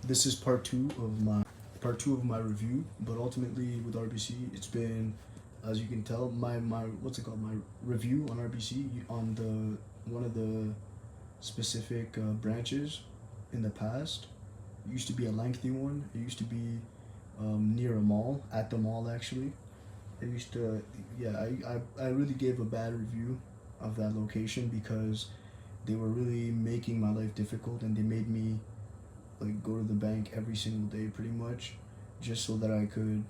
This is part two of my review. But ultimately, with RBC, it's been, as you can tell, my what's it called? My review on RBC on the one of the specific branches in the past. It used to be a lengthy one. It used to be near a mall, at the mall actually. It used to, yeah. I really gave a bad review of that location because they were really making my life difficult, and they made me like go to the bank every single day pretty much, just so that I could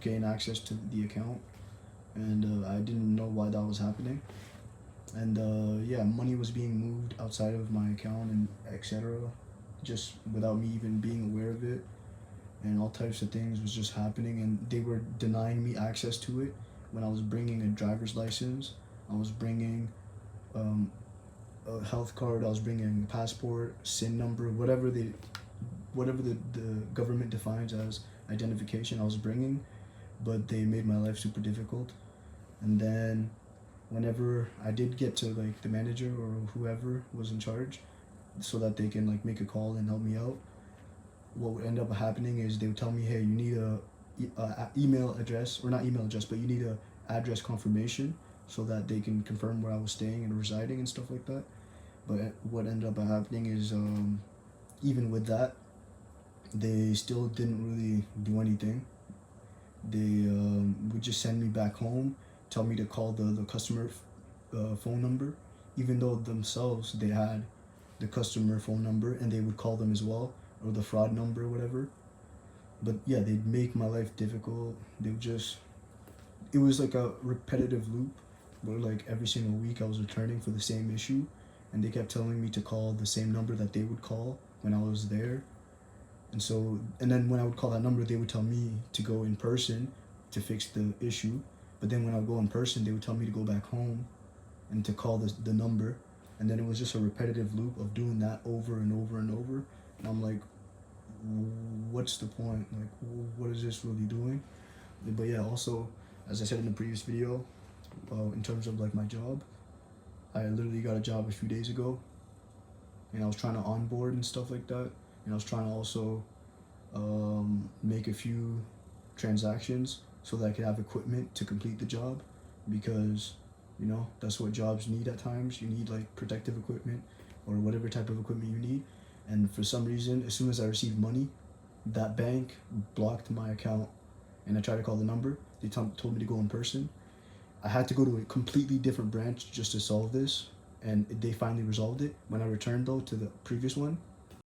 gain access to the account. And I didn't know why that was happening. And yeah, money was being moved outside of my account and etc. Just without me even being aware of it, and all types of things was just happening, and they were denying me access to it when I was bringing a driver's license. I was bringing um, a health card. I was bringing a passport, SIN number, whatever the government defines as identification. I was bringing, but they made my life super difficult. And then whenever I did get to like the manager or whoever was in charge, so that they can like make a call and help me out, what would end up happening is they would tell me, hey, you need a email address, or not email address, but you need a address confirmation so that they can confirm where I was staying and residing and stuff like that. But what ended up happening is, even with that, they still didn't really do anything. They would just send me back home, tell me to call the customer phone number, even though themselves they had the customer phone number and they would call them as well, or the fraud number or whatever. But yeah, they'd make my life difficult. They would just, it was like a repetitive loop where like every single week I was returning for the same issue, and they kept telling me to call the same number that they would call when I was there. And so, and then when I would call that number, they would tell me to go in person to fix the issue. But then when I would go in person, they would tell me to go back home and to call the number. And then it was just a repetitive loop of doing that over and over and over. And I'm like, what's the point? Like, what is this really doing? But yeah, also, as I said in the previous video, in terms of like my job, I literally got a job a few days ago, and I was trying to onboard and stuff like that. And I was trying to also make a few transactions so that I could have equipment to complete the job, because that's what jobs need at times. You need like protective equipment or whatever type of equipment you need. And for some reason, as soon as I received money, that bank blocked my account, and I tried to call the number. They told me to go in person. I had to go to a completely different branch just to solve this, and they finally resolved it. When I returned though to the previous one,